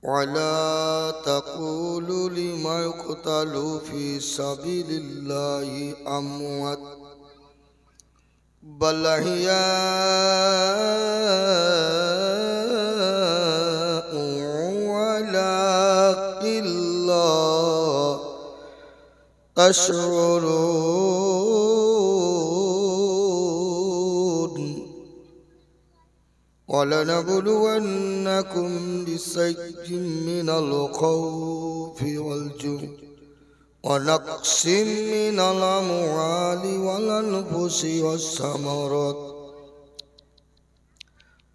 ولا تقولوا لما يقتل في سبيل الله أموات بل أحياء ولكن لا تشعرون ولنبلونكم بشيء من الخوف والجوع ونقص من الأموال والأنفس والثمرات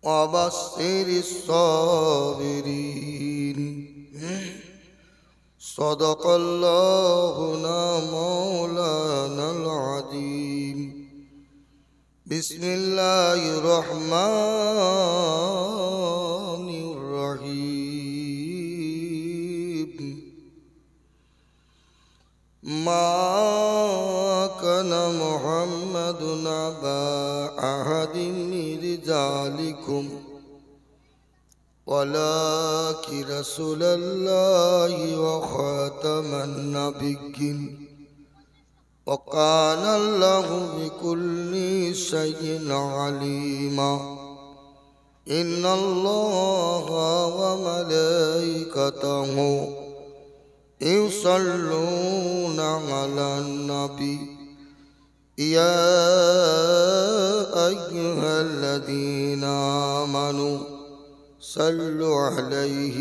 وبشر الصابرين صدق الله مولانا العظيم بسم الله الرحمن الرحيم ما كان محمد أبا أحد من رجالكم ولكن رسول الله وخاتم النبيين وكان الله بكل شيء عليما إن الله وملائكته يصلون على النبي يا أيها الذين آمنوا صلوا عليه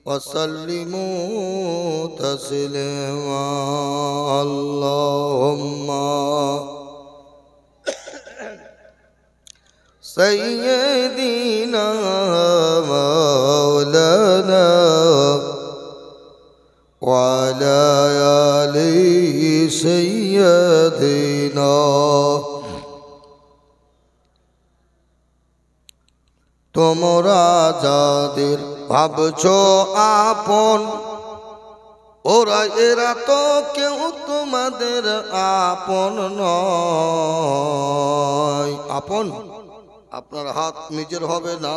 وسلموا تسليما اللهم سيدنا مولانا وعلى آل سيدنا তোমরা যাদের ভাবছো আপন ওরা এরা তো কেউ তোমাদের আপন নয়। আপন আপনার হাত নিজের হবে না,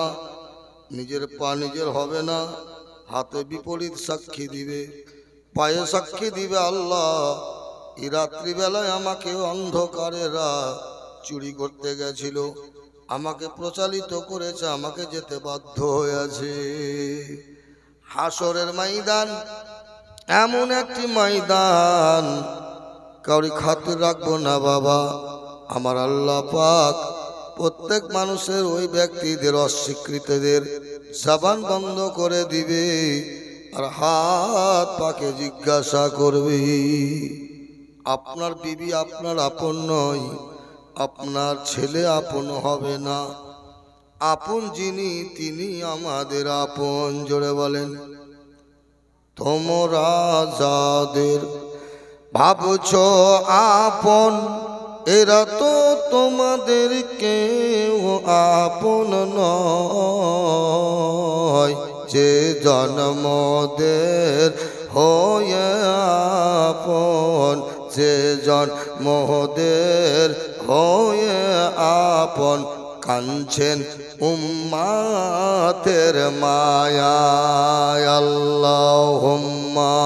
নিজের পা নিজের হবে না, হাতে বিপরীত সাক্ষী দিবে, পায়ে সাক্ষী দিবে আল্লাহ। এই রাত্রিবেলায় আমাকে অন্ধকারেরা চুরি করতে গেছিল, আমাকে প্রচালিত করেছে, আমাকে যেতে বাধ্য হয়েছে। হাসরের ময়দান এমন একটি ময়দান কাউরি খাতির রাখবো না বাবা। আমার আল্লাহ পাক প্রত্যেক মানুষের ওই ব্যক্তিদের অস্বীকৃতদের জবান বন্ধ করে দিবে আর হাত পাকে জিজ্ঞাসা করবে, আপনার বিবি আপনার আপন নয়, আপনার ছেলে আপন হবে না, আপন যিনি তিনি আমাদের আপন। জোরে বলেন, তোমরা যাদের ভাবছো আপন এরা তো তোমাদের কেউ আপন নয়। যে জন্মদের হয়ে আপন, যে জন্মদের হয়ে আপন, কাঁদছেন উম্মাতের মায়ায়। আল্লাহুম্মা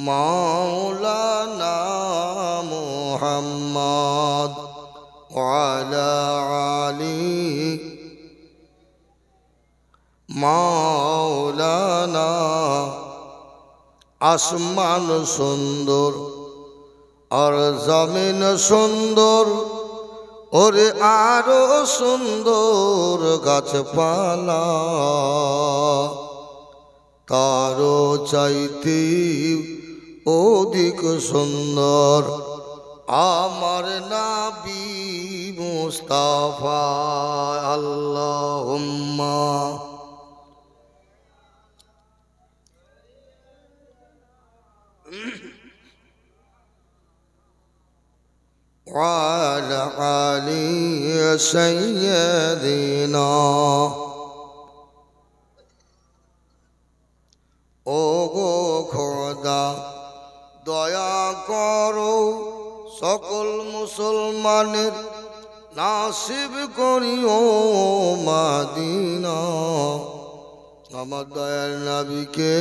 মাওলানা মুহাম্মদ ওয়ালা আলি মাওলানা। আসমান সুন্দর আর জমিন সুন্দর, ওরে আরো সুন্দর গাছপালা, তারও চাইতে অধিক সুন্দর আমার নবী মুস্তাফা। আল্লাহুম্মা وعلى آل سيدنا। ও গো খোদা দয়া করো সকল মুসলমানের নাসিব করিও মাদিনা আমার দয়ার নবীকে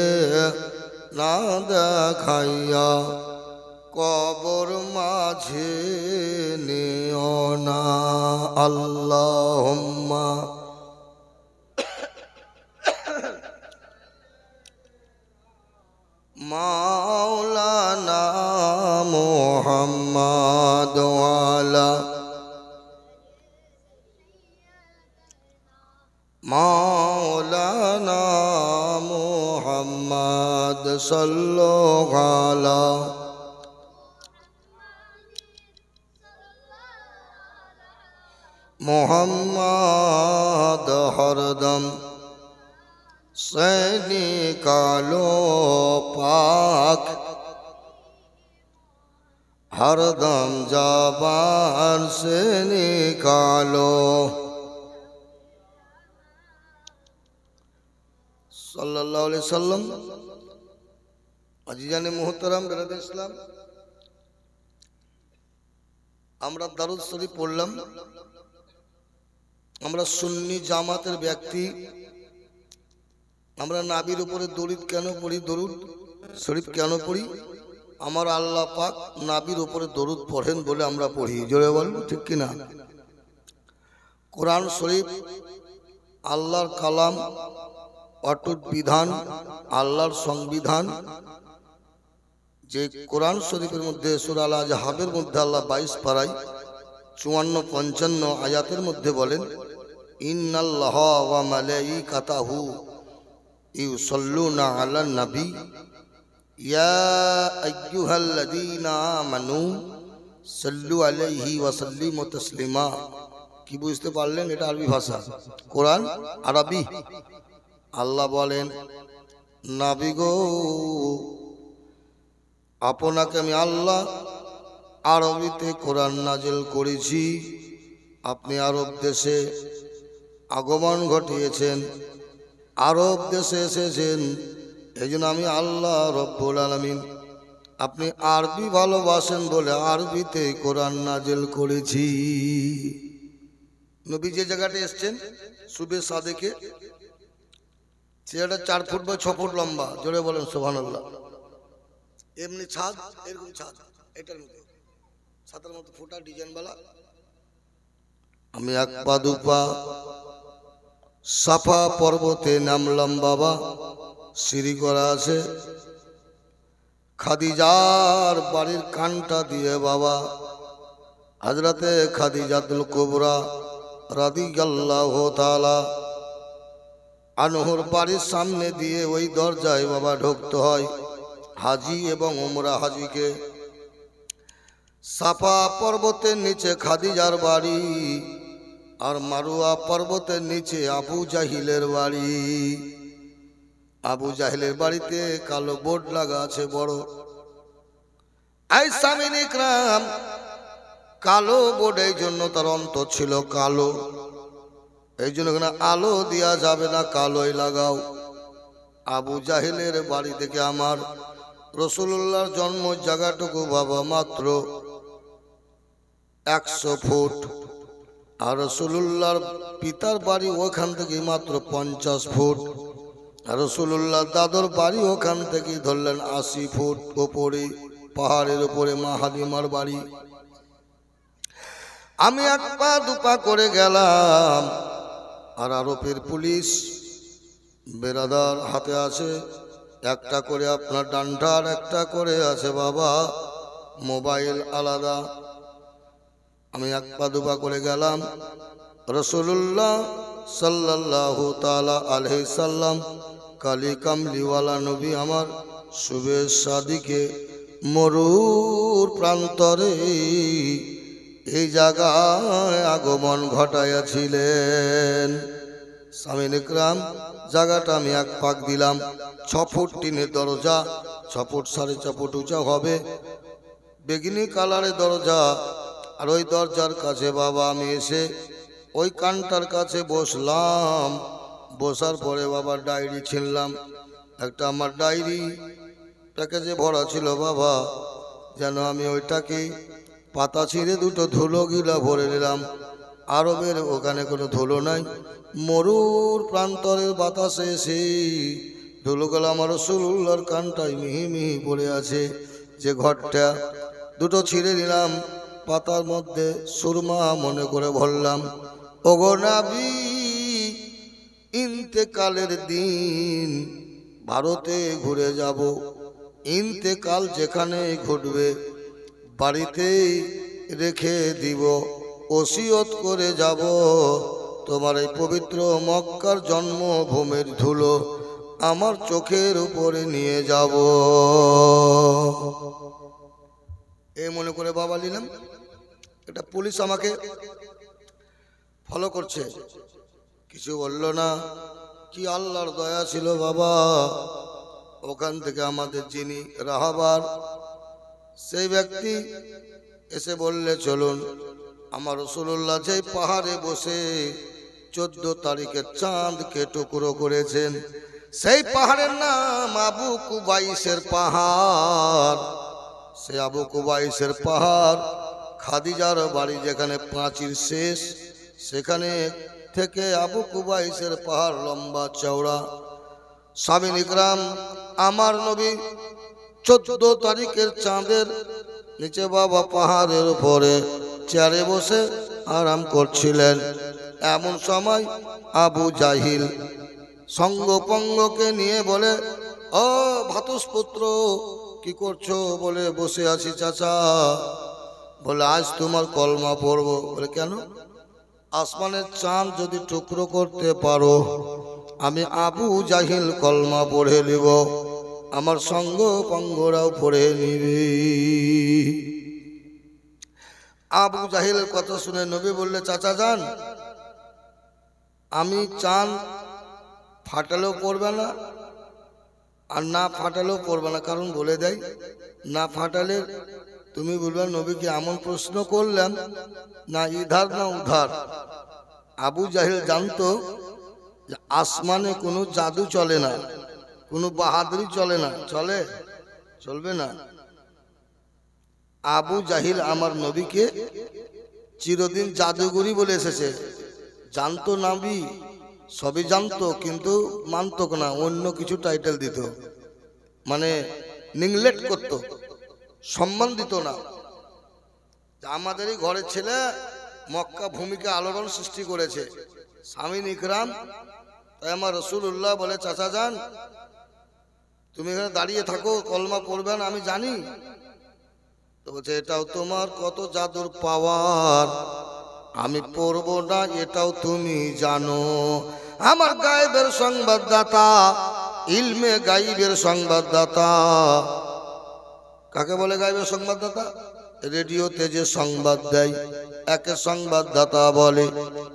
না দেখাইয়া কবর মাঝে নিও না আল্লাহুম্মা মাওলানা মুহাম্মদ ওয়ালা মাওলানা মুহাম্মদ সাল্লাল্লাহু আলা মুহাম্মদ হরদম से निकालो पाक हरदम ज़बान से निकालो सल्लल्लाहु अलैहि वसल्लम। अजीजाने मुहतरम बेरादर इस्लाम, আমরা দারুদ শরীফ পড়লাম। আমরা সুন্নি জামাতের ব্যক্তি, আমরা নাবির উপরে দরুদ কেন পড়ি, দরুদ শরীফ কেন পড়ি? আমার আল্লাহ পাক নাবির উপরে দরুদ পড়েন বলে আমরা পড়ি। জোরে বল ঠিক কিনা? কোরআন শরীফ আল্লাহর কালাম, অটুট বিধান, আল্লাহর সংবিধান। যে কোরআন শরীফের মধ্যে সূরা আল আহজাবের মধ্যে আল্লাহ 22 পারায় 54-55 আয়াতের মধ্যে বলেন, ইন্নাল্লাহা ওয়া মালাইকাতাহু ইউসাল্লুনা আলান নবী ইয়া আইয়ুহাল্লাযীনা আমানু সাল্লু আলাইহি ওয়া সাল্লিমু তাসলিমা। কি বুঝতে পারলেন? এটা আরবি ভাষা, কোরআন আরবি। আল্লাহ বলেন, নবী গো, আপনাকে আমি আল্লাহ আরবিতে কোরআন নাজিল করেছি। আপনি আরব দেশে আগমন ঘটিয়েছেন, আরব দেশে এসেছেন, এই জন্য আমি আল্লাহ রব্বুল আলামিন আপনি আরবি ভালোবাসেন বলে আরবিতে কোরআন নাজিল করেছি। নবী যে জায়গাটা এসছেন সুবে সাদেকে, সেটা 4 ফুট বা 6 ফুট লম্বা। জোরে বলেন সুবহানাল্লাহ। এমনি ছাদ, এরকম ছাদ, এটার মতো ছাতার মতো ফোটা ডিজাইনওয়ালা। আমি 1 পা 2 পা সাফা পর্বতে নামলাম বাবা, সিঁড়ি করা আছে। খাদিজার বাড়ির কানটা দিয়ে বাবা হযরতে খাদিজাতুল কুবরা রাদিয়াল্লাহু তাআলা আনহুর বাড়ির সামনে দিয়ে ওই দরজায় বাবা ঢুকতে হয় হাজি এবং উমরা হাজিকে। সাফা পর্বতের নিচে খাদিজার বাড়ি, আর মারুয়া পর্বতের নিচে আবু জাহিলের বাড়ি। আবু জাহিলের বাড়িতে কালো বোর্ড লাগা আছে বড়। আই সামিন ইকরাম, কালো বোর্ড এই জন্য তার অন্তর ছিল কালো, এই জন্য এখানে আলো দেওয়া যাবে না, কালোই লাগাও। আবু জাহিলের বাড়ি থেকে আমার রাসূলুল্লাহর জন্ম জায়গাটুকু বাবা মাত্র 100 ফুট, আর রাসূলুল্লাহর পিতার বাড়ি ওখান থেকে মাত্র 50 ফুট, আর রাসূলুল্লাহর দাদর বাড়ি ওখান থেকে ধরলেন 80 ফুট ওপরে, পাহাড়ের উপরে মা হালিমার বাড়ি। আমি 1 পা 2 পা করে গেলাম, আর আরবের পুলিশ বেরাদার হাতে আছে একটা করে আপনার ডান্ডা, আর একটা করে আছে বাবা মোবাইল আলাদা। আমি 1 পা 2 পা করে গেলাম। রাসূলুল্লাহ সাল্লাল্লাহু তাআলা আলাইহি সাল্লাম কালী কামলিওয়ালা নবী আমার শুভে সাদিকে মরুর প্রান্তরে এই জায়গায় আগমন ঘটাইয়াছিলেন। সামিন ইকরাম, জায়গাটা আমি 1 পাক দিলাম। 6 ফুট টিনের দরজা, 6 ফুট 4.5 ফুট উঁচা হবে, বেগনি কালারের দরজা। আর ওই দরজার কাছে বাবা আমি এসে ওই কানটার কাছে বসলাম। বসার পরে বাবা ডায়েরি ছিনলাম। একটা আমার ডায়েরি প্যাকেজে ভরা ছিল বাবা, যেন আমি ওইটাকে পাতা ছিঁড়ে 2টো ধুলো গিলা ভরে নিলাম। আরবের ওখানে কোনো ধুলো নাই, মরুর প্রান্তরের বাতাসে এসে ধুলোগুলো আমার রাসূলুল্লাহর কানটায় মিহি মিহি পড়ে আছে। যে ঘরটা দুটো ছিঁড়ে নিলাম, পাতার মধ্যে সুরমা মনে করে ভরলাম। ওগো নবী, ইন্তেকালের দিন ভারতে ঘুরে যাব, ইন্তেকাল যেখানে ঘটবে বাড়িতেই রেখে দিব, ওসিয়ত করে যাব, তোমার এই পবিত্র মক্কার জন্মভূমির ধুলো আমার চোখের উপরে নিয়ে যাব। এই মনে করে বাবা নিলাম। এটা পুলিশ আমাকে ফলো করছে, কিছু বলল না। কি আল্লাহর দয়া ছিল বাবা, ওখান থেকে আমাদের যিনি রাহাবার সেই ব্যক্তি এসে বললে চলুন। আমার রাসূলুল্লাহ যে পাহাড়ে বসে 14 তারিখে চাঁদকে টুকরো করেছেন, সেই পাহাড়ের নাম আবু কুবাইসের পাহাড়। সে আবু কুবাইসের পাহাড়, খাদিজার বাড়ি যেখানে প্রাচীর শেষ, সেখানে থেকে আবু কুবাইসের পাহাড় লম্বা চওড়া। সাবিন ইকরাম আমার নবী 14 তারিখের চাঁদের নিচে বাবা পাহাড়ের উপরে চেয়ারে বসে আরাম করছিলেন। এমন সময় আবু জাহিল সঙ্গপঙ্গকে নিয়ে বলে, ও ভাতুষপুত্র কি করছো? বলে বসে আছি চাচা। বলে আজ তোমার কলমা পড়বো। বলে কেন? আসমানের চাঁদ যদি টুকরো করতে পারো, আমি আবু জাহিল কলমা পড়ে নিব, আমার সঙ্গপঙ্গরাও পড়ে নিবি। আবু জাহিলের কথা শুনে নবী বললে, চাচা যান, আমি চাঁদ ফাটালেও পড়বে না আর না ফাটালেও পড়বে না। কারণ বলে দেয়, না ফাটালে তুমি বলবে নবীকে এমন প্রশ্ন করলাম, না ইধার না উধার। আবু জাহিল জানতো যে আসমানে কোনো জাদু চলে না, কোনো বাহাদুরি চলে না। চলবে না। আবু জাহিল আমার নবীকে চিরদিন জাদুগরি বলে এসেছে। জানতো নবী, সবই জানতো, কিন্তু মানতো না, অন্য কিছু টাইটেল দিত, মানে নিগলেক্ট করতো, সম্মান দিত না। আমাদেরই ঘরের ছেলে মক্কা ভূমিকে আলোড়ন সৃষ্টি করেছে, সামিন ইকরাম। তাই আমার রাসূলুল্লাহ বলে, চাচা যান, তুমি এখানে দাঁড়িয়ে থাকো, কলমা পড়বে না আমি জানি। তো বলছে, এটাও তোমার কত জাদুর পাওয়ার, আমি পড়বো না এটাও তুমি জানো। আমার গায়েবের সংবাদদাতা, ইলমে গাইবের সংবাদদাতা। কাকে বলে গায়েবের সংবাদদাতা? রেডিওতে যে সংবাদ দেয় একে সংবাদদাতা বলে,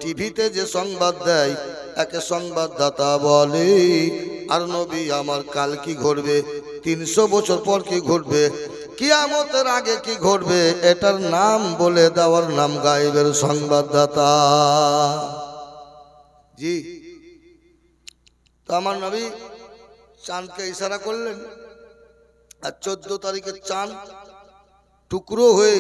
টিভিতে যে সংবাদ দেয় একে সংবাদদাতা বলে। আর নবী আমার কাল কি ঘটবে, 300 বছর পর কি ঘটবে, কিয়ামতের আগে কি ঘটবে, এটার নাম বলে দেওয়ার নাম গায়েবের সংবাদদাতা। জি, তো আমার নবী চাঁদকে ইশারা করলেন, আর 14 তারিখের চাঁদ টুকরো হয়ে,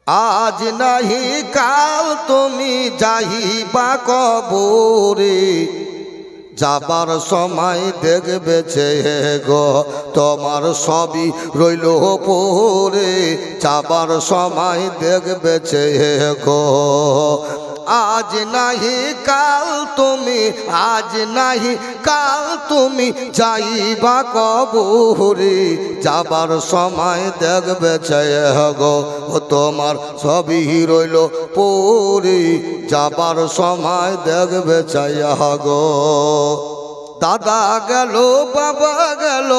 আজ নাহি কাল তুমি যাইবা কবরে, যাবার সময় দেখবে চেয়ে গো তোমার সবই রইল পরে, যাবার সময় দেখবে চেয়ে গো। আজ নাহি কাল তুমি, আজ নাহি কাল তুমি যাইবা কবরে, যাবার সময় দেখবে চেয়ে গো তোমার সবই রইল পরে, যাবার সময় দেখবে চেয়ে গো। দাদা গেল বাবা গেল,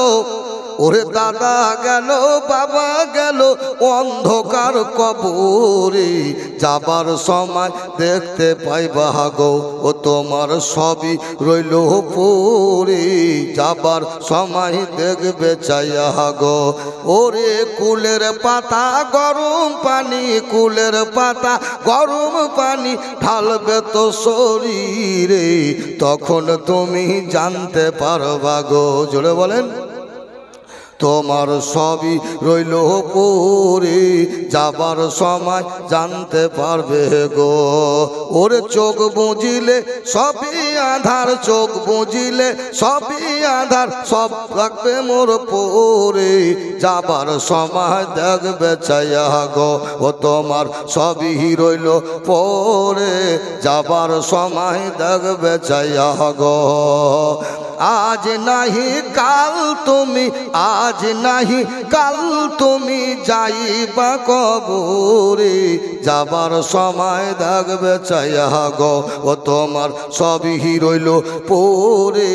ওরে দাদা গেল বাবা গেল অন্ধকার কবরে, যাবার সময় দেখতে পাইবা গো ও তোমার সবই রইল পরে, যাবার সময় দেখবে চাইয়া গো। ওরে কুলের পাতা গরম পানি, কুলের পাতা গরম পানি ঢালবে তো শরীরে, তখন তুমি জানতে পারবা গো। জোরে বলেন, তোমার সবই রইল পরে, যাবার সময় জানতে পারবে গো। ওরে চোখ বুঝিলে সবই আধার, চোখ বুঝিলে সবই আধার, সব রাখবে মোর পরে, যাবার সময় দেখবে চাইয়া গো। ও তোমার সবই রইল পরে, যাবার সময় দেখবে চাইয়া গো। আজ নাহি কাল তুমি, আজ নাহি কাল তুমি যাইবা কবরে, যাবার সময় দেখবে চাইয়া গো। ও তোমার সবই রইল পরে,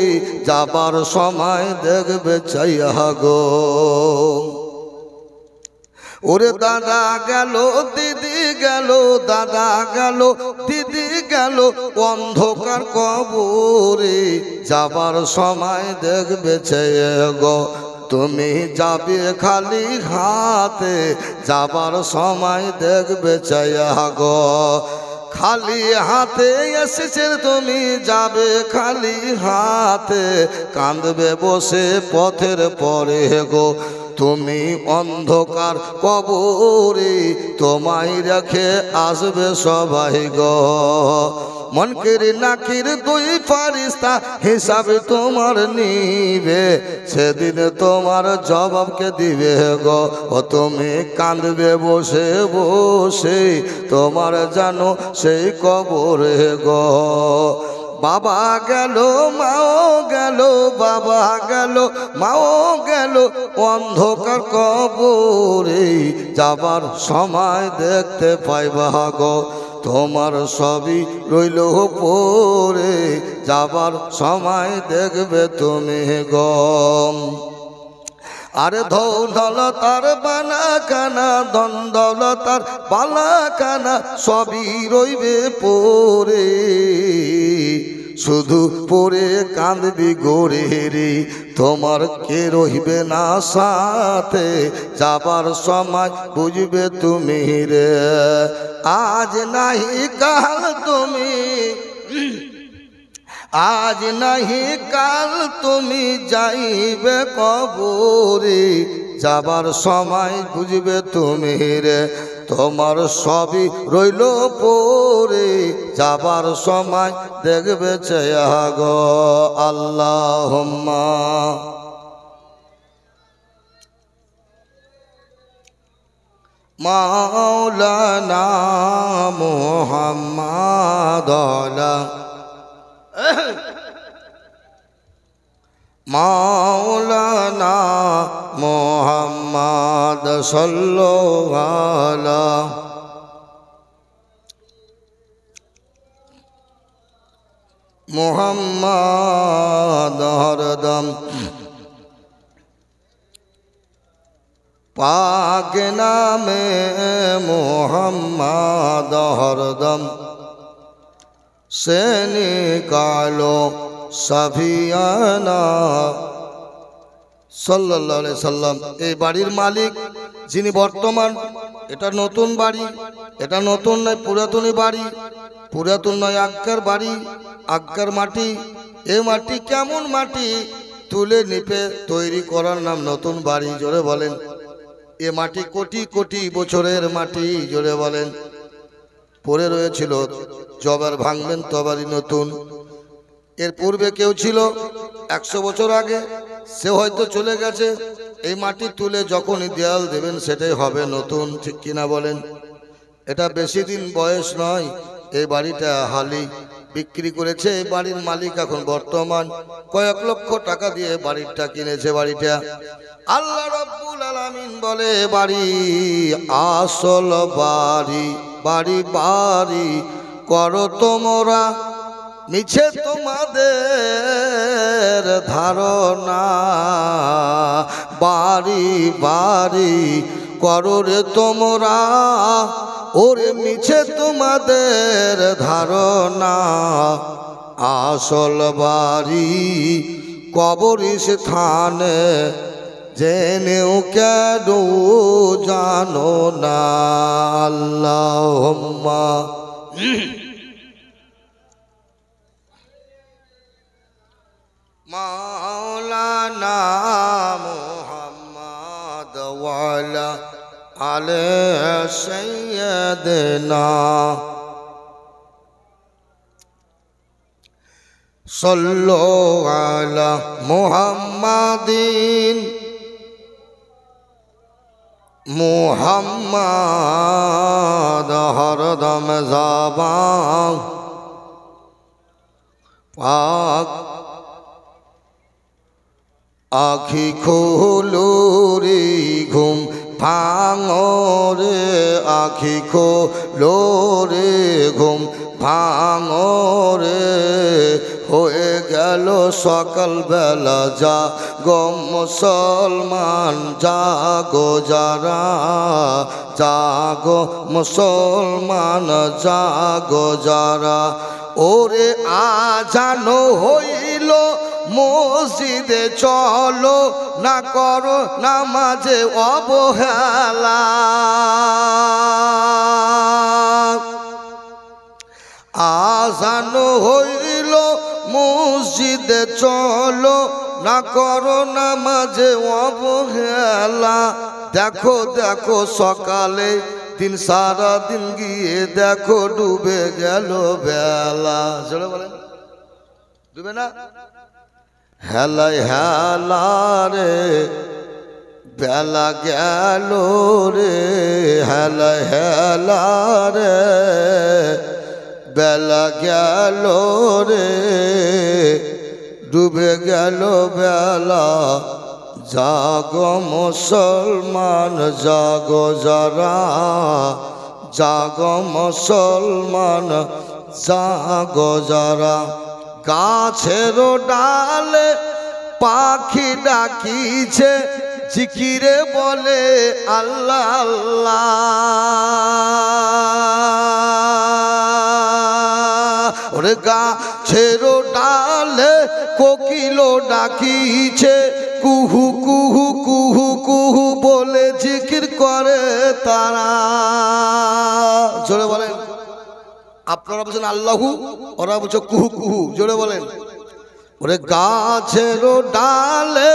যাবার সময় দেখবে চাইয়া গো। ওরে দাদা গেল দিদি গেল, দাদা গেল দিদি গেল অন্ধকার কবরে, যাবার সময় দেখবে চেয়ে গো। তুমি যাবে খালি হাতে, যাবার সময় দেখবে চাইয়া গো। খালি হাতে এসেছে তুমি, যাবে খালি হাতে, কাঁদবে বসে পথের পরে গো। তুমি অন্ধকার কবরে, তোমায় রেখে আসবে সবাই গো। মনকির নাকির দুই ফারিস্তা হিসাব তোমার নিবে, সেদিন তোমার জবাবকে দিবে গো। ও তুমি কাঁদবে বসে বসে, তোমার জানো সেই কবরে গো। বাবা গেল মাও গেল, বাবা গেল মাও গেল অন্ধকার কবরে, যাবার সময় দেখতে পাইবা গো। তোমার সবই রইল পরে, যাবার সময় দেখবে তুমি গো। আরে দৌলতার বানা কানা, ধন দৌলতার বালা কানা, সবই রইবে পরে, শুধু পরে কাঁদবি গোরে রে। তোমার কে রহিবে না সাথে, যাবার সময় বুঝবে তুমি রে। আজ নাহি কাল তুমি, আজ নাহি কাল তুমি যাইবে কবরে, যাবার সময় বুঝবে তুমি রে। তোমার সবই রইল পরে, যাবার সময় দেখবে চাইয়া গো। আল্লাহুম্মা মাওলানা মুহাম্মাদ মাওলানা মুহাম্মাদ সাল্লাল্লাহু আলা মুহাম্মাদ হরদম পাক নামে মুহাম্মাদ হরদম সে নিকালো সাফিয়ানা সাল্লাল্লাহু আলাইহি সাল্লাম। এই বাড়ির মালিক যিনি বর্তমান, এটা নতুন বাড়ি, এটা নতুন নয় পুরাতনই বাড়ি, পুরাতন নয় আগকার বাড়ি, আগকার মাটি। এই মাটি কেমন মাটি, তুলে নিপে তৈরি করার নাম নতুন বাড়ি। জোরে বলেন এ মাটি কোটি কোটি বছরের মাটি। জোরে বলেন পড়ে রয়েছিল, জবার ভাঙবেন তবারই নতুন। এর পূর্বে কেউ ছিল 100 বছর আগে, সে হয়তো চলে গেছে। এই মাটি তুলে যখনই দেয়াল দেবেন সেটাই হবে নতুন, ঠিক কিনা বলেন? এটা বেশি দিন বয়স নয়। এই বাড়িটা হালি বিক্রি করেছে। এই বাড়ির মালিক এখন বর্তমান কয়েক লক্ষ টাকা দিয়ে বাড়িটা কিনেছে। বাড়িটা আল্লাহ রাব্বুল আলামিন বলে বাড়ি আসল বাড়ি, বাড়ি বাড়ি করো তোমরা, মিছে তোমাদের ধারণা। বাড়ি বাড়ি করো রে তোমরা, ওরে মিছে তোমাদের ধারণা। আসল বাড়ি কবরস্থানে, জেনেও কেন জানো না। আল্লাহুম্মা মাওলানা মুহাম্মাদ আলে সাইয়্যিদিনা সাল্লু আলা মুহাম্মাদিন মুহাম্মাদ হরদম যাবান পাক আখি খোলো রে ঘুম ভাঙো রে আখি খোলো রে ঘুম ভাঙো রে হয়ে গেল সকাল বেলা জাগো মুসলমান জাগো যারা জাগো মুসলমান জাগো যারা ওরে আজানো হইল মসজিদে চলো না করো নামাজে অবহেলা আজানো হইল মসজিদে চলো না করো নামাজে অবহেলা দেখো দেখো সকালে দিন সারা দিন গিয়ে দেখো ডুবে গেল বেলা জোরে বলেন ডুবে না হেলাই হেলা রে বেলা গেল রে হেলাই হেলা রে বেলা গেল রে ডুবে গেল বেলা জাগো মুসলমান জাগো যারা জাগো মুসলমান জাগো যারা গাছের ডালে পাখি ডাকিছে জিকিরে বলে আল্লাহ আল্লাহ ওরে গাছের ডালে কোকিল ডাকিছে কুহু কুহু কুহু কুহু বলে জিকির করে তারা জোরে বলেন আপনারা বলছেন আল্লাহু ওরা বলছে কুহু কুহু জোরে বলেন ওরে গাছের ডালে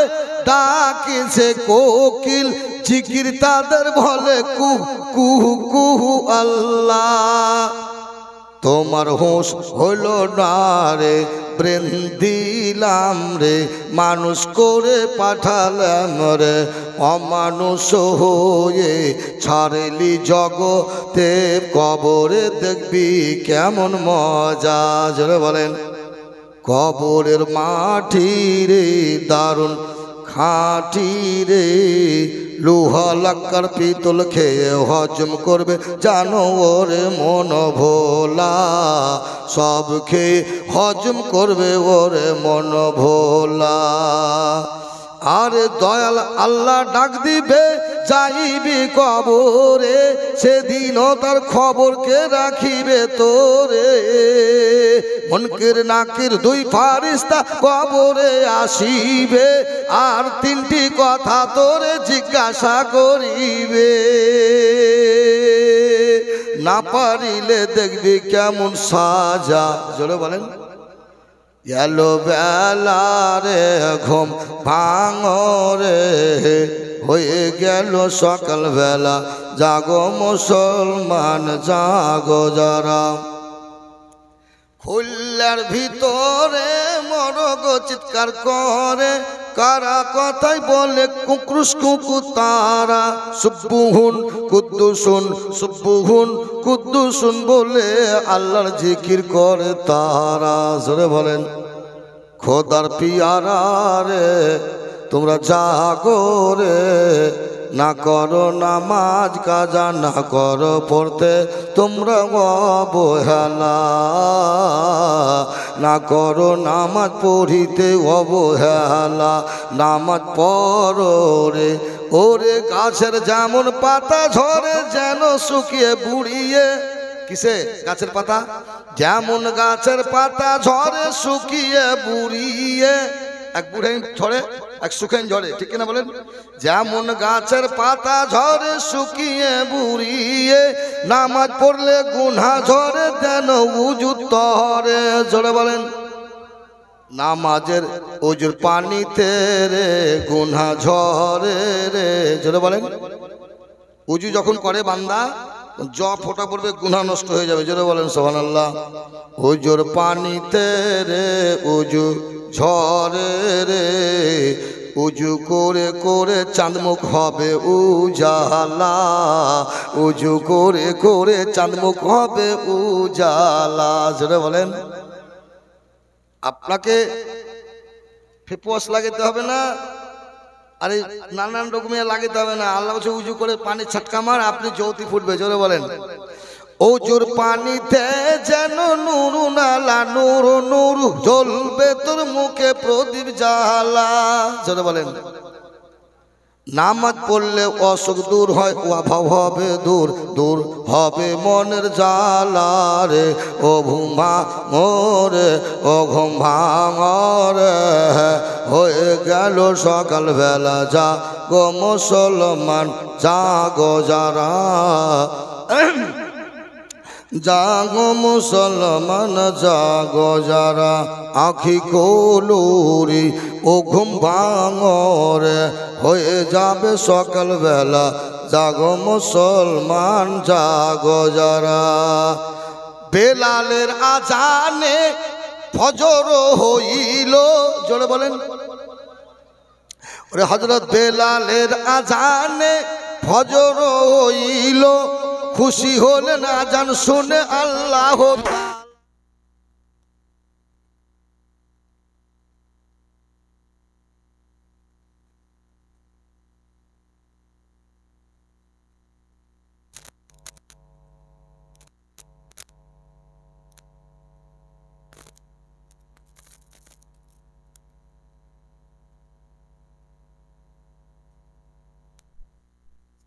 ডাকিছে কোকিল জিকির তাদের বলে কুহু কুহু কুহু আল্লাহ তোমার হোশ হলো না রে ব্রেন দিলাম রে মানুষ করে পাঠালাম রে অমানুষ হয়ে ছাড়লি জগতে কবরে দেখবি কেমন মজা জোরে বলেন কবরের মাটি রে দারুণ খাঁটি রে লোহা লাক্কার পিতল খেয়ে হজম করবে জানো ওরে মন ভোলা সব খেয়ে হজম করবে ওরে মন ভোলা আরে দয়াল আল্লাহ ডাক দিবে যাইবি কবরে সেদিনও তার খবরকে রাখিবে তোরে মুনকির নাকির দুই ফারিস্তা কবরে আসিবে আর তিনটি কথা তোরে জিজ্ঞাসা করিবে না পারিলে দেখবি কেমন সাজা জোরে বলেন গেলো বেলা রে ঘুম ভাঙো রে হয়ে গেল সকাল বেলা জাগো মুসলমান জাগো যারা খুল্লার ভিতরে মরগ চিৎকার করে কারা কথাই বলে কুকরুস কুকু তারা সুব্বুহুন কুদ্দুসুন বলে আল্লাহর জিকির করে তারা জোরে বলেন খোদার পিয়ারা রে তোমরা জাগো রে না করো নামাজ কাজা না করো পড়তে তোমরা অবহেলা না করো নামাজ পড়িতে অবহেলা নামাজ পড়ো রে ওরে গাছের যেমন পাতা ঝরে যেন শুকিয়ে বুড়িয়ে কিসে গাছের পাতা যেমন গাছের পাতা ঝরে শুকিয়ে বুড়িয়ে এক বুড়ে ঝরে এক শুকেন ঝরে ঠিক কিনা বলেন যেমন গাছের পাতা ঝরে শুকিয়ে বুড়িয়ে নামাজ পড়লে গুনাহ ঝরে যেন উজু তহরে জোরে বলেন নামাজের উজুর পানিতে রে গুনাহ ঝরে রে জোরে বলেন উজু যখন করে বান্দা জ ফোঁটা পড়বে গুনাহ নষ্ট হয়ে যাবে। জোরে বলেন সুবহানাল্লাহ। উজুর পানিতে রে উজু ঝরে রে, উজু করে করে চাঁদমুখ হবে উজালা, উজু করে করে চাঁদমুখ হবে উজালা। জোরে বলেন। আপনাকে ফেপোয়াশ লাগাতে হবে না, আরে নানান রকমের লাগাতে হবে না। আল্লাহ বলছে উজু করে পানি ছাটকা মার, আপনি জ্যোতি ফুটবে। জোরে বলেন। উজুর পানিতে যেন নুরু নালা, নুরু নুরু জ্বলবে তোর মুখে প্রদীপ জ্বালা। জোরে বলেন। নামাজ পড়লে অসুখ দূর হয়, অভাব হবে দূর, দূর হবে মনের জ্বালা রে। ও ঘুমা মোরে, ও ঘুম ভাঙরে, হয়ে গেল সকাল বেলা, জাগো মুসলমান জাগো যারা, জাগো মুসলমান জাগো যারা, আখি কলুরি ও ঘুম ভাঙরে, হয়ে যাবে সকাল বেলা, জাগো মুসলমান জাগো যারা। বেলালের আজানে ফজর হইল। জোরে বলেন। ওরে হযরত বেলালের আজানে ফজর হইল, খুশি হলেন আজান শুনে আল্লাহ।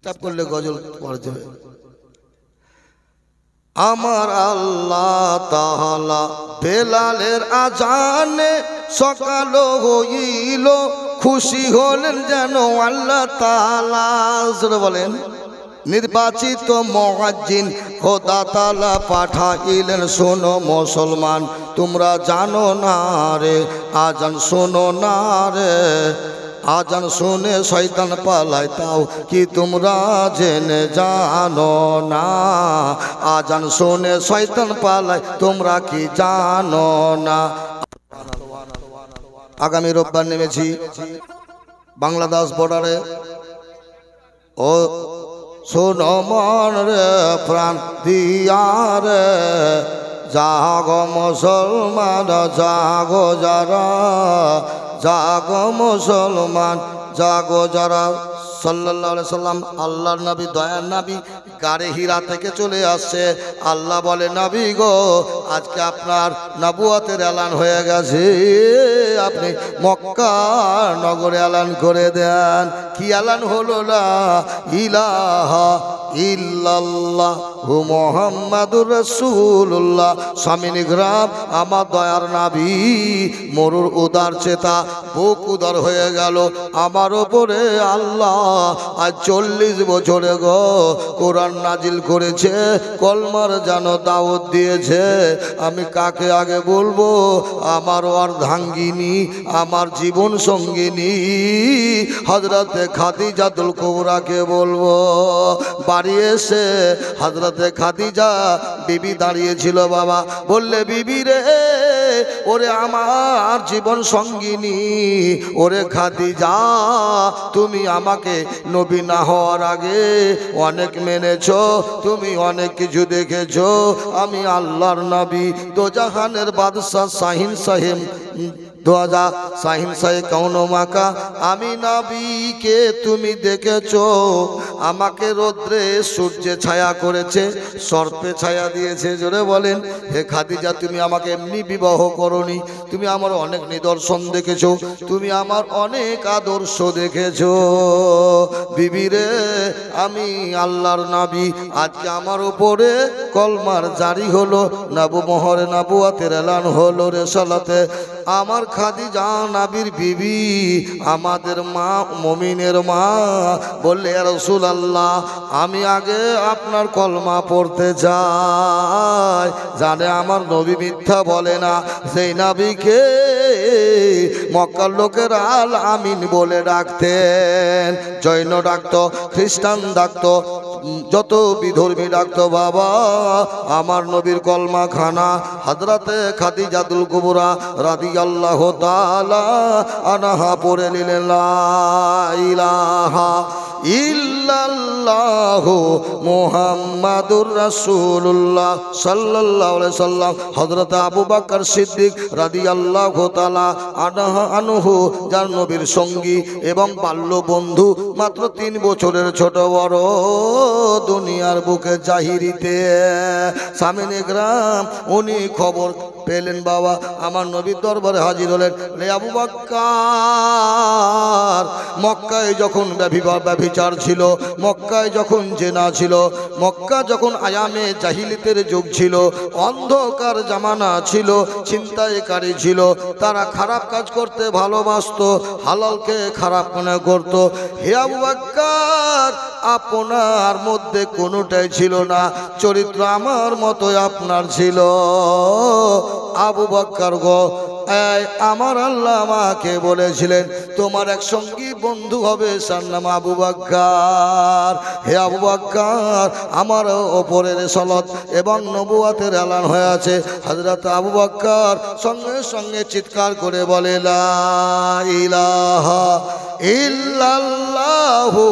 চাপ করলে গজল পড়তে হবে। আমার আল্লাহ তাআলা বেলালের আজানে সকাল হইল, খুশি হলেন যেন আল্লাহ তাআলা। জোরে বলেন। নির্বাচিত মুয়াজ্জিন খোদা তাআলা পাঠাইলেন, শোনো মুসলমান তোমরা জানো না রে, আজান শোনো না রে, আজান শুনে শয়তান পালায়, তাও কি তোমরা জেনে জানো না, আজান শুনে শয়তান পালায় তোমরা কি জানো না। আগামী রোববার নেমেছি বাংলাদেশ বর্ডারে। ও শোনো মন রে প্রাণ দিয়া রে, জাগো মুসলমান জাগো যারা, জাগো মুসলমান জাগো যারা। সাল্লাল্লাহু আলাইহি সাল্লাম আল্লাহর নবী, দয়ার নবী গারে হীরা থেকে চলে আসছে। আল্লাহ বলে, নবী গো আজকে আপনার নবুয়তের এলান হয়ে গেছে, আপনি মক্কা নগরে এলান করে দেন। কি এলান হলো? লা ইলাহা ইল্লাল্লাহু মুহাম্মাদুর রাসূলুল্লাহ। স্বামী গ্রাম আমার দয়ার নবী মরুর উদার চেতা বুক উদার হয়ে গেল আমার ওপরে। আল্লাহ আজ 40 বছরে গো কোরআন নাজিল করেছে, কলমার যেন দাওয়াত দিয়েছে। আমি কাকে আগে বলবো? আমার অর্ধাঙ্গিনী, আমার জীবন সঙ্গিনী হযরতে খাদিজাতুল কুবরাকে বলবো। বাড়ি এসে হযরতে খাদিজা বিবি দাঁড়িয়েছিল। বাবা বললে, বিবি রে, ওরে আমার জীবন সঙ্গিনী, ওরে খাদিজা, তুমি আমাকে নবী না হওয়ার আগে অনেক মেনেছো, তুমি অনেক কিছু দেখেছো। আমি আল্লাহর নবী, দোজাহানের বাদশাহ শাহিন সাহেব, দোজা শাহিন সাহেব কৌন মাকা, আমি নবীকে তুমি দেখেছো, আমাকে রোদ্রে সূর্যে ছায়া করেছে, সর্পে ছায়া দিয়েছে। জোরে বলেন। হে খাদিজা, তুমি আমাকে এমনি বিবাহ করনি, তুমি আমার অনেক নিদর্শন দেখেছো, তুমি আমার অনেক আদর্শ দেখেছো। বিবি রে, আমি আল্লাহর নবী, আজকে আমার উপরে কলমার জারি হলো, নবুমোহরে নবুয়তের এলান হলো রেসালাতে। আমার খাদিজা নবীর বিবি, আমাদের মা, মুমিনের মা, বললে, ইয়া রাসূলুল্লাহ, আমি আগে আপনার কলমা পড়তে চাই। জানে আমার নবী মিথ্যা বলে না। সেই নবীকে মক্কার লোকেরা আল আমিন বলে ডাকতেন। জৈন ডাকতো, খ্রিস্টান ডাকতো, যত বিধর্মী ডাকতো বাবা আমার নবীর কলমা খানা হযরতে খাদিজাতুল কুবরা রাদিয়াল্লাহু তাআলা আনহা পড়ে নিলেন লা ইলাহা ইল্লাল্লাহু মুহাম্মাদুর রাসূলুল্লাহ সাল্লাল্লাহু আলাইহি সাল্লাম। হযরত আবু বকর সিদ্দিক রাদিয়াল্লাহু তাআলা আনহু যার নবীর সঙ্গী এবং বাল্য বন্ধু, মাত্র 3 বছরের ছোট বড়, দুনিয়ার বুকে জাহিরিতে সামনে গ্রাম, উনি খবর পেলেন বাবা আমার নবীর দরবারে হাজির হলেন। রে আবু বকর, মক্কায় যখন ব্যভিচার ছিল, মক্কায় যখন জেনা ছিল, মক্কা যখন আয়ামে জাহিলিতের যুগ ছিল, অন্ধকার জামানা ছিল, ছিনতাইকারী ছিল, তারা খারাপ কাজ করতে ভালোবাসতো, হালালকে খারাপ মনে করত। হে আবু বকর, আপনার মধ্যে কোনোটাই ছিল না, চরিত্র আমার মতো আপনার ছিল। আবু বকর গো, আমার আল্লাহ আমাকে বলেছিলেন তোমার এক সঙ্গী বন্ধু হবে, তার নাম আবু বকর। হে আবু বকর, আমার ওপরের রিসালাত এবং নবুয়তের এলান হয়ে আছে। হযরত আবু বকর সঙ্গে সঙ্গে চিৎকার করে বলে লা ইলাহা ইল্লাল্লাহু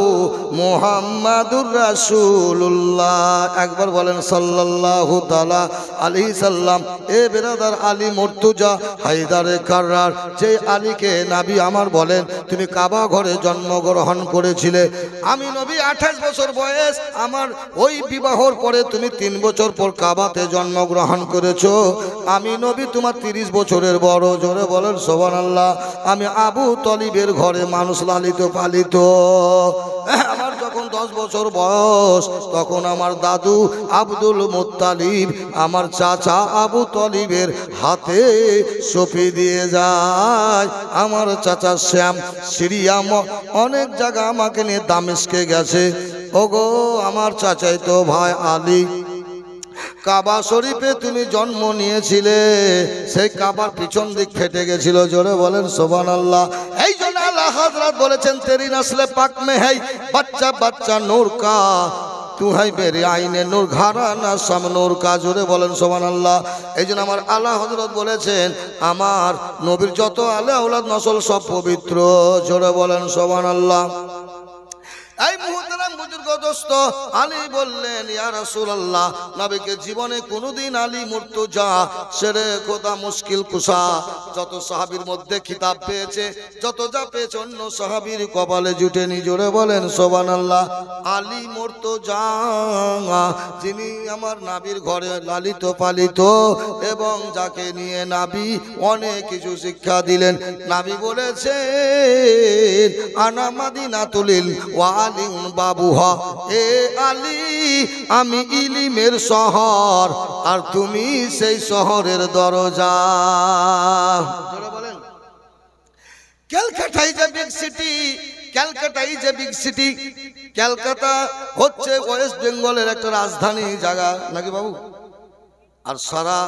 মুহাম্মাদুর রাসূলুল্লাহ। একবার বলেন সাল্লাল্লাহু তাআলা আলাইহি সাল্লাম। এ বেরাদার আলী মুর্তজা হায়দারে কাররার, যে আলীকে নবী আমার বলেন তুমি কাবা ঘরে জন্মগ্রহণ করেছিলে, আমি নবী 28 বছর বয়স, আমার ওই বিবাহর পরে তুমি 3 বছর পর কাবাতে জন্মগ্রহণ করেছো, আমি নবী তোমার 30 বছরের বড়। জোরে বলেন সুবহানাল্লাহ। আমি আবু তলিবের ঘরে মানুষ লালিত পালিত। আমার যখন 10 বছর বয়স, তখন আমার দাদু আব্দুল মুত্তালিব আমার চাচা আবু তলিবের হাতে সঁপে দিয়ে যায়। আমার চাচা শ্যাম সিরিয়া অনেক জায়গা আমাকে নিয়ে দামেস্কে গেছে। ওগো আমার চাচাই তো ভাই আলী, কাবা শরীফে তুমি জন্ম নিয়েছিলে, সেই কাবার পিছন দিক ফেটে গেছিল। জোরে বলেন সুবহানাল্লাহ। এই জন্য আল্লাহ হযরত বলেছেন তেরি নসলে পাক মে है बच्चा बच्चा नूर का तू है मेरे आईने नूर घराना सब नूर का। জোরে বলেন সুবহানাল্লাহ। এই জন্য আমার আল্লাহ হযরত বলেছেন আমার নবীর যত আলে আওলাদ নসল সব পবিত্র। জোরে বলেন সুবহানাল্লাহ। এই মুহতারাম বুজুর্গ দোস্ত, আলী বললেন ইয়া রাসূলুল্লাহ, নবীকে জীবনে কোনোদিন আলী মুর্তজা ছেড়ে খোদা মুশকিল কুশা যত সাহাবীর মধ্যে খিতাব পেয়েছে, যত যা পেয়েছে অন্য সাহাবীর কপালে জুটেনি। জোরে বলেন সুবহানাল্লাহ। আলী মুর্তজা যিনি আমার নবীর ঘরে লালিত পালিত এবং যাকে নিয়ে নবী অনেক কিছু শিক্ষা দিলেন। নবী বলেছেন আনা মাদিনাতুল ওয়া আলিউন বাবুহা, এ আলী আমি ইলমের শহর আর তুমি সেই শহরের দরজা। জোরে বলেন। Calcutta is a big city, Calcutta is a big city. Calcutta হচ্ছে ওয়েস্ট বেঙ্গলের একটা রাজধানী জায়গা নাকি বাবু, আর সারা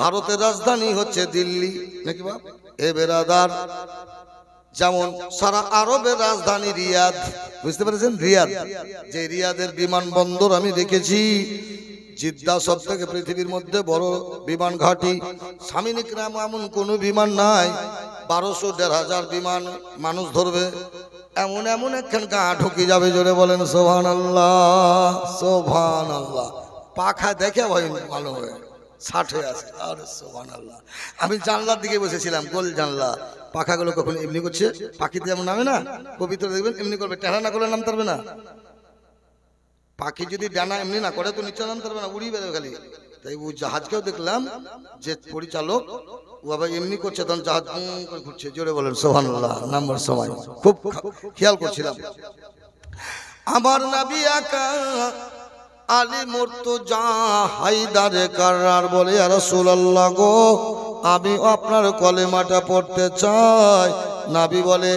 ভারতের রাজধানী হচ্ছে দিল্লি নাকি বাবু। এ বেরাদার, যেমন সারা আরবের রাজধানী রিয়াদ, বুঝতে পেরেছেন? রিয়াদ, যে রিয়াদের বিমানবন্দর আমি দেখেছি, জিদ্দা সব থেকে পৃথিবীর মধ্যে বড় বিমান ঘাঁটি। সামিনিক নাম এমন কোনো বিমান নাই 1200-1500 বিমান মানুষ ধরবে, এমন এমন একখান গা ঢুকে যাবে। জোরে বলেন সুবহানাল্লাহ সুবহানাল্লাহ। পাখা দেখে ভাই ভালো হয়ে 60 আছে। আরে সুবহানাল্লাহ। আমি জানলার দিকে বসেছিলাম, গোল জানলা, পাখাগুলো কখন এমনি করছে, পাখিতে যেমন নামে না পবিত্র দেখবেন এমনি করবে, টানা না করলে নামতে পারবে না। পাখি যদি ডানা এমনি না করে তো নিচে নামতে পারবে না, উড়িয়ে বেরোবে খালি। তাই ও জাহাজকেও দেখলাম যে পরিচালক ও আবার এমনি করছে, তখন জাহাজ করে ঘুরছে। জোরে বলেন সুবহানাল্লাহ। নাম্বার সময় খুব খেয়াল করছিলাম। আমার নবী আকা আলী মুর্তজা হায়দারে কাররার বলে ইয়া রাসূলুল্লাহ গো, আমি আপনার কলেমাটা পড়তে চাই। নবী বলে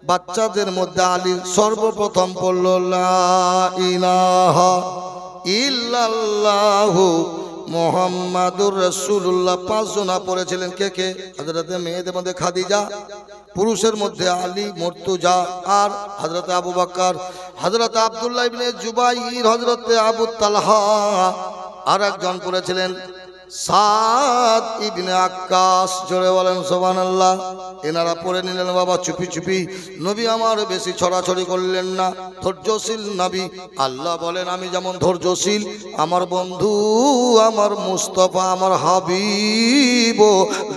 বাচ্চাদের মধ্যে আলী সর্বপ্রথম পড়ল লা ইলাহা ইল্লাল্লাহু মুহাম্মাদুর রাসূলুল্লাহ। 5 জনা পড়েছিলেন। কে কে? হযরতে মেয়েদের মধ্যে খাদিজা, পুরুষের মধ্যে আলী মুর্তজা আর হযরত আবু বকর। হযরত আব্দুল্লাহ ইবনে জুবাইর, হযরত আবু তালহা, আর একজন পড়েছিলেন সাদ ইবনে আক্কাস। জোরে বলেন সুবহানাল্লাহ। এনারা পড়ে নিলেন বাবা চুপি চুপি। নবী আমার বেশি ছড়াছড়ি করলেন না, ধৈর্যশীল নবী। আল্লাহ বলেন আমি যেমন ধৈর্যশীল, আমার বন্ধু আমার মুস্তাফা আমার হাবিব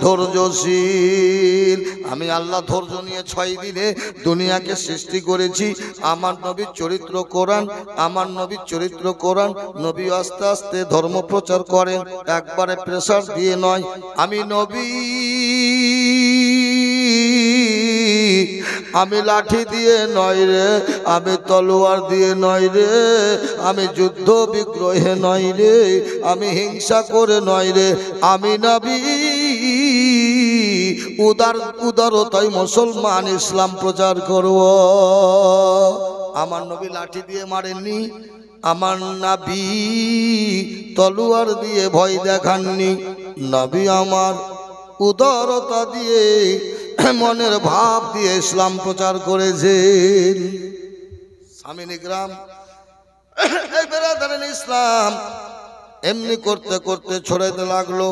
ধৈর্যশীল। আমি আল্লাহ ধৈর্য নিয়ে 6 দিনে দুনিয়াকে সৃষ্টি করেছি। আমার নবীর চরিত্র কোরআন, আমার নবীর চরিত্র কোরআন। নবী আস্তে আস্তে ধর্ম প্রচার করেন, একবারে প্রেসার দিয়ে নয়। আমি নবী, আমি লাঠি দিয়ে নয় রে, আমি তলোয়ার দিয়ে নয় রে, আমি যুদ্ধ বিগ্রহে নয় রে, আমি হিংসা করে নয় রে। আমি নবী উদারতায় মুসলমান ইসলাম প্রচার করব। আমার নবী লাঠি দিয়ে মারেননি, আমার নবী তলোয়ার দিয়ে ভয় দেখাননি। নবী আমার উদারতা দিয়ে মনের ভাব দিয়ে ইসলাম প্রচার করেছেন। সামিনী গ্রাম এই বেরাদারেন ইসলাম এমনি করতে করতে ছড়াইতে লাগলো।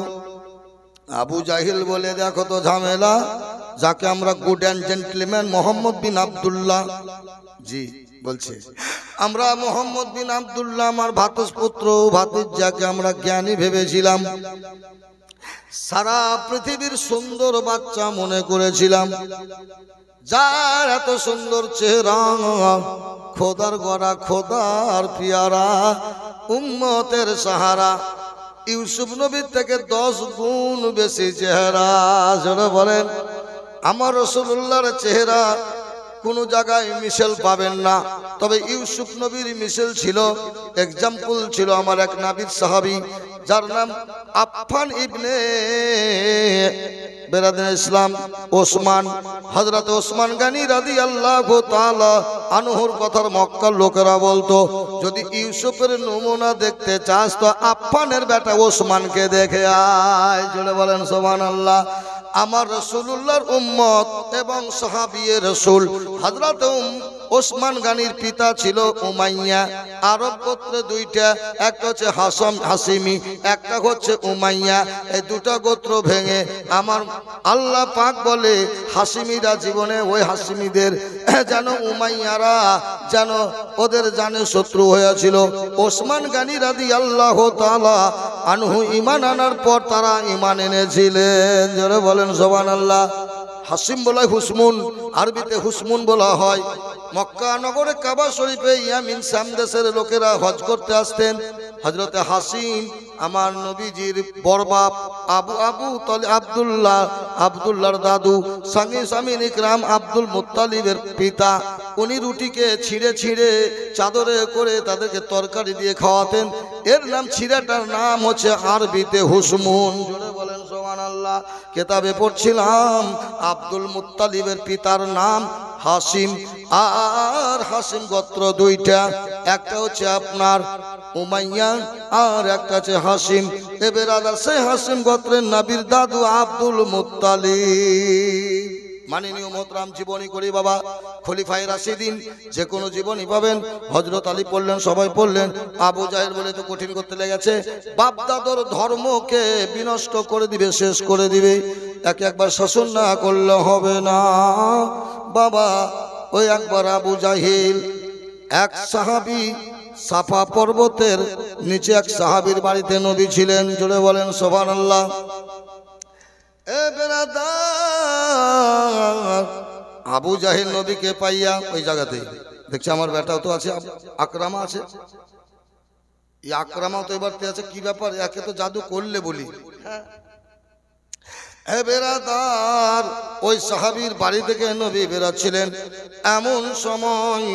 আবু জাহিল বলে দেখো তো ঝামেলা, যাকে আমরা গুড অ্যান্ড জেন্টলম্যান মোহাম্মদ বিন আব্দুল্লাহ, জি বলছে, আমরা মোহাম্মদ বিন আব্দুল্লাহ আমার ভাতৃপুত্র ভাতিজাকে আমরা জ্ঞানী ভেবেছিলাম, সারা পৃথিবীর সুন্দর বাচ্চা মনে করেছিলাম, যার এত সুন্দর চেহারা, খোদার গড়া খোদার পিয়ারা, উম্মতের সাহারা, ইউসুফ নবীর থেকে 10 গুণ বেশি চেহারা। যারা বলেন আমার রাসূলুল্লাহর চেহারা কোনো জায়গায় মিশেল পাবেন না, তবে ইউসুফ নবীর মিশেল ছিল। এক্সাম্পল ছিল আমার এক নাবির সাহাবী, যার নাম আফফান ইবনে বেরাদান ইসলাম ওসমান। হযরত ওসমান গনি রাদিয়াল্লাহু তাআলা আনহুর কথার মক্কার লোকেরা বলতো, যদি ইউসুফের নমুনা দেখতে চাস তো আফফানের বেটা ওসমানকে দেখে আয়। জোরে বলেন সুবহানাল্লাহ। আমার রাসূলুল্লাহর উম্মত এবং সাহাবীয়ে রাসূল হযরত ওসমান গনির পিতা ছিল উমাইয়া। আরব গোত্রে 2টা, একটা হচ্ছে হাসিমি, একটা হচ্ছে উমাইয়া। এই 2টা গোত্র ভেঙে আমার আল্লাহ পাক বলে হাসিমিরা জীবনে ওই হাসিমিদের যেন উমাইয়ারা যেন ওদের জানে শত্রু হয়েছিল। ওসমান গনি রাদিয়াল্লাহু তাআলা আনহু ঈমান আনার পর তারা ঈমান এনেছিলেন। যারা বলেন সুবহানাল্লাহ। হাসিম বলা হুসমুন, আরবিতে হুসমুন বলা হয়। মক্কা নগরে কাবা শরীফে ইয়ামিন শাম দেশের লোকেরা হজ করতে আসতেন। হযরতে হাসিম আমার নবীজির বড়বাপ আবু তালিব আব্দুল্লাহর দাদু, সামিন ইকরাম আব্দুল মুত্তালিবের পিতা। উনি রুটিকে ছিঁড়ে ছিঁড়ে চাদরে করে তাদেরকে তরকারি দিয়ে খাওয়াতেন। এর নাম ছিঁড়াটার নাম হচ্ছে আরবিতে হুসমুন। জোরে বলেন সুবহানাল্লাহ। কিতাবে পড়ছিলাম আব্দুল মুত্তালিবের পিতার নাম হাসিম। আর হাসিম গোত্র 2টা, একটা হচ্ছে আপনার উমাইয়া আর একটা হচ্ছে হাসিম। এ বেরাদার সেই হাসিম গোত্রের নবীর দাদু আব্দুল মুত্তালিব। মাননীয় মোহতরাম জীবনী করি বাবা, খলিফায়ে রাশিদিন যে কোনো জীবনী পাবেন। হযরত আলী পড়লেন, সবাই পড়লেন। আবু জাহেল বলে তো কঠিন করতে লেগেছে, বাপ দাদর ধর্মকে বিনষ্ট করে দিবে, শেষ করে দিবে। তাকে একবার শাসন না করলে হবে না বাবা। ওই একবার আবু জাহিল এক সাহাবী, সাফা পর্বতের নিচে এক সাহাবীর বাড়িতে নবী ছিলেন। জোরে বলেন সুবহানাল্লাহ। এ বেরাদার, আবু জাহিল নবীকে পাইয়া ওই জায়গাতে দেখছি আমার বেটাও তো আছে, আকরামা আছে। এই আকরামাও তো এবার আছে, কি ব্যাপার? একে তো জাদু করলে বলি। এ বেরাদার, ওই সাহাবীর বাড়ি থেকে নবী বেরাচ্ছিলেন। এমন সময়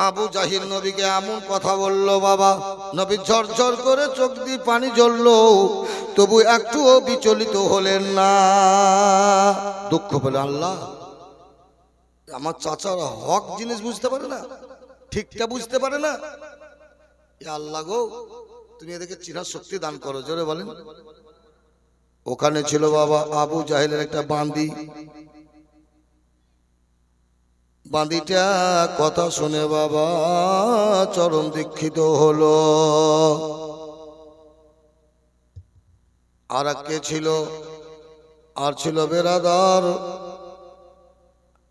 আবু জাহিল নবীকে এমন কথা বলল বাবা, নবী ঝরঝর করে চোখ দিয়ে পানি জ্বললো, তবু একটুও বিচলিত হলেন না। দুঃখ পেলেন, আল্লাহ আমার চাচারা হক জিনিস বুঝতে পারে না, ঠিকটা বুঝতে পারে না। আল্লাহ গো, তুমি এদেরকে চিনার শক্তি দান করো। জোরে বলেন। ওখানে ছিল বাবা আবু জাহেলের একটা বান্দি, বাঁদিটা কথা শুনে বাবা চরম দীক্ষিত হলো। আর কে ছিল? আর ছিল বেরাদার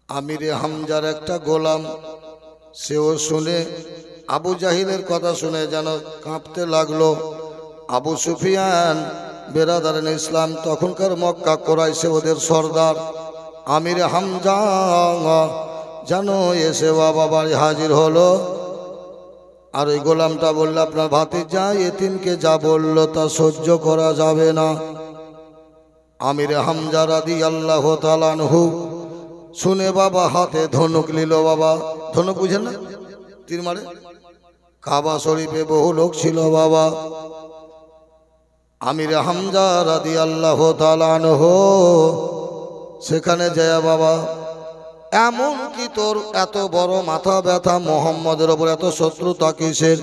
আমিরে হামজার একটা গোলাম। সেও শুনে আবু জাহিলের কথা শুনে যেন কাঁপতে লাগলো। আবু সুফিয়ান বেরাদারেন ইসলাম, তখনকার মক্কা কোরাইশে ওদের সর্দার আমিরে হামজা যেন এসে বাবা বাড়ি হাজির হলো। আর ওই গোলামটা বলল, আপনার ভাতিজা এতিমকে যা বললো তা সহ্য করা যাবে না। আমিরে হামজা রাদিয়াল্লাহু তাআলা আনহু শুনে বাবা হাতে ধনুক নিল। বাবা ধনুক বুঝেন না, তীর মারে। কাবা শরীফে বহু লোক ছিল বাবা। আমিরে হামজা রাদিয়াল্লাহু তাআলা আনহু সেখানে যায় বাবা, এমন কি তোর এত বড় মাথা ব্যথা, মোহাম্মদের ওপর এত শত্রুতা কিসের?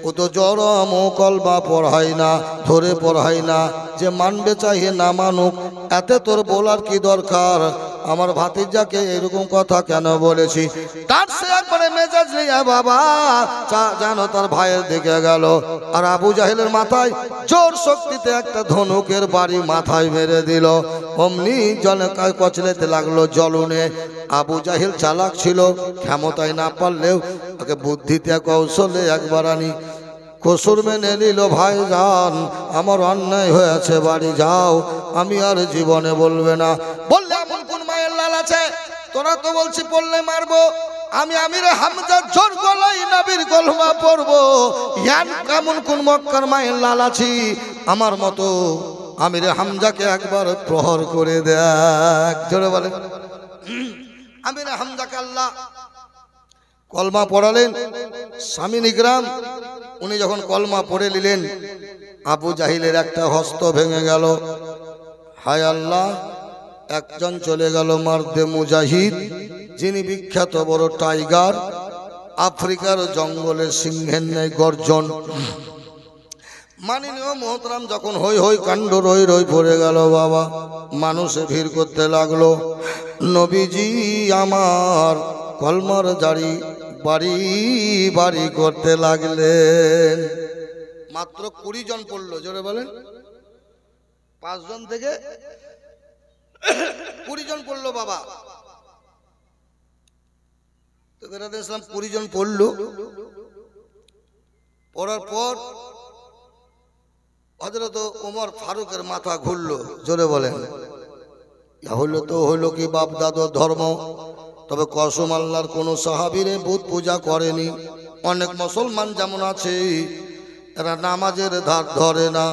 ও তো জরম কলমা পড়াই না, ধরে পড়াই না, যে মানবে চাইয়ে না মানুক, এতে তোর বলার কি দরকার? আমার ভাতিজাকে এরকম কথা কেন বলেছি? তার সে একবারে মেজাজ নিয়ে বাবা জানো তার ভাইয়ের দিকে গেল। আর আবু জাহেলের মাথায় জোর শক্তিতে একটা ধনুকের বাড়ি মাথায় মেরে দিল। অমনি জলে কচলেতে লাগলো জলুনে। আবু জাহেল চালাক ছিল, ক্ষমতায় না পারলেও তাকে বুদ্ধিতে কৌশলে একবার আনি কসুর মেনে নিল। ভাই যান, আমার অন্যায় হয়েছে, বাড়ি যাও, আমি আর জীবনে বলবে না। বললে এমন কোন মায়ের লাল আছে? তোরা তো বলছি পড়লে মারবো, আমি আমিরে হামজা জোর গলাই নবীর কলমা পড়বো। ইয়ান কেমন কোন মক্কার মায়ের লাল আছি? আমার মতো আমিরে হামজাকে একবার প্রহর করে দেখ। জোরে বলে আমিরে হামজাকে আল্লাহ কলমা পড়ালেন। স্বামী নিগ্রাম উনি যখন কলমা পড়ে নিলেন, আবু জাহিলের একটা হস্ত ভেঙে গেল। হায় আল্লাহ, একজন চলে গেল মার্দে মুজাহিদ, যিনি বিখ্যাত বড় টাইগার, আফ্রিকার জঙ্গলের সিংহের ন্যায় গর্জন। মাননীয় মোহতরাম যখন হই হই কাণ্ড রই রই পড়ে গেল বাবা, মানুষে ভিড় করতে লাগলো। নবীজি আমার কলমার জারি বাড়ি বাড়ি করতে লাগলেন। মাত্র 20 জন পড়লো। জোরে বলেন, 5 জন থেকে 20 জন পড়লো বাবা। তো বেরাদের ইসলাম 20 জন পড়লো। পড়ার পর হযরত ওমর ফারুকের মাথা ঘুরলো। জোরে বলেন, হইলো তো হইলো কি বাপ দাদুর ধর্ম, তবে কসম আল্লাহর কোন সাহাবীরে বুত পূজা করেনি। অনেক মুসলমান যেমন আছে, এরা নামাজের ধার ধরে না,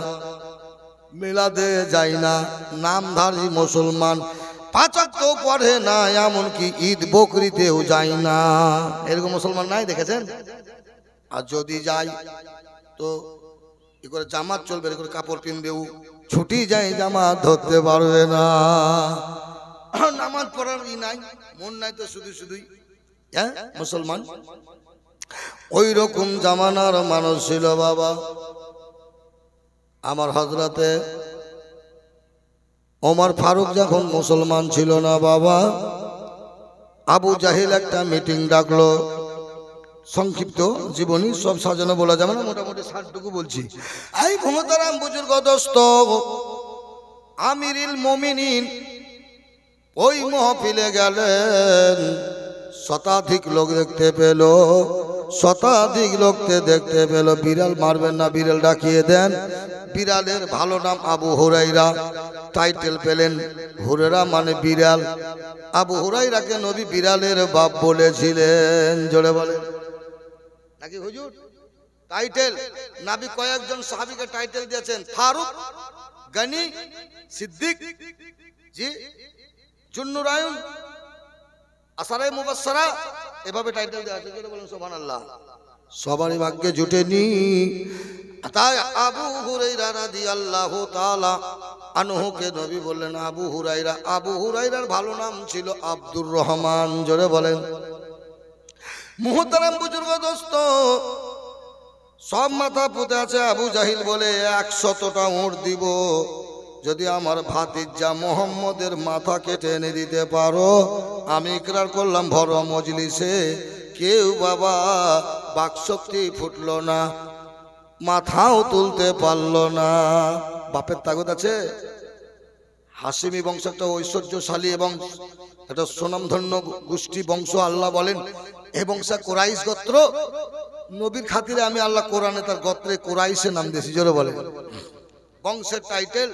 মিলাদে যায় না, নামধারী মুসলমান, 5 ওয়াক্ত পড়ে না, এমনকি ঈদ বকরিতেও যায় না। এরকম মুসলমান নাই, দেখেছেন? আর যদি যায় তো কি করে জামাত চলবে, এর করে কাপড় কিনবেও, ছুটি যায় জামাত ধরতে পারবে না। নামাজ পড়ার ই নাই, মন নাই তো শুধু শুধুই হ্যাঁ মুসলমান। ওই রকম জামানার মানুষ ছিল বাবা আমার হযরতে ওমর ফারুক। যখন মুসলমান ছিল না বাবা, আবু জাহিল একটা মিটিং ডাকলো। সংক্ষিপ্ত জীবনী, সব সাজানো বলা যাবে না, মোটামুটি 60টুকু বলছি। এই মোহতারাম বুজুর্গ দোস্ত, আমিরুল মুমিনিন ওই মাহফিলে গেলেন। শতাধিক লোক দেখতে পেল, শতাধিক লোককে দেখতে পেল। বিড়াল মারবেন না, বিড়াল ডাকিয়ে দেন। বিড়ালের ভালো নাম আবু হুরাইরা, টাইটেল পেলেন হুরেরা মানে বিড়াল। আবু হুরাইরাকে নবী বিড়ালের বাপ বলেছিলেন। জোরে বলেন নাকি হুজুর? টাইটেল নবী কয়েকজন সাহাবীকে টাইটেল দিয়েছেন, ফারুক, গনি, সিদ্দিক, জি, জুন্নুরায়ুন, আসারে মুবাশশারা, এভাবে টাইটেল দেওয়া আছে। জোরে বলেন সুবহানাল্লাহ। সবারই ভাগ্যে জুটেনি। তাই আবু হুরাইরা রাদিয়াল্লাহু তাআলা আনহুকে নবী বললেন আবু হুরাইরা। আবু হুরাইরার ভালো নাম ছিল আব্দুর রহমান। জোরে বলেন। মুহতারাম বুজুর্গ দোস্ত, সব মাথা পুঁতে আছে। আবু জাহিল বলে 100টা উট দিব, যদি আমার ভাতিজা মোহাম্মদের মাথা কেটে এনে দিতে পারো, আমি ইকরার করলাম ভর মজলিসে কেউ বাবা বাকশক্তি ফুটলো না, মাথাও তুলতে পারলো না। বাপের তাগত আছে। হাসিমি বংশ একটা ঐশ্বর্যশালী এবং একটা সুনামধন্য গোষ্ঠী বংশ। আল্লাহ বলেন এ বংশা কোরাইশ গোত্র। নবীর খাতিরে আমি আল্লাহ কোরআনে তার গোত্রে কোরাইশে নাম দিয়েছি। জোরে বলেন। বংশের টাইটেল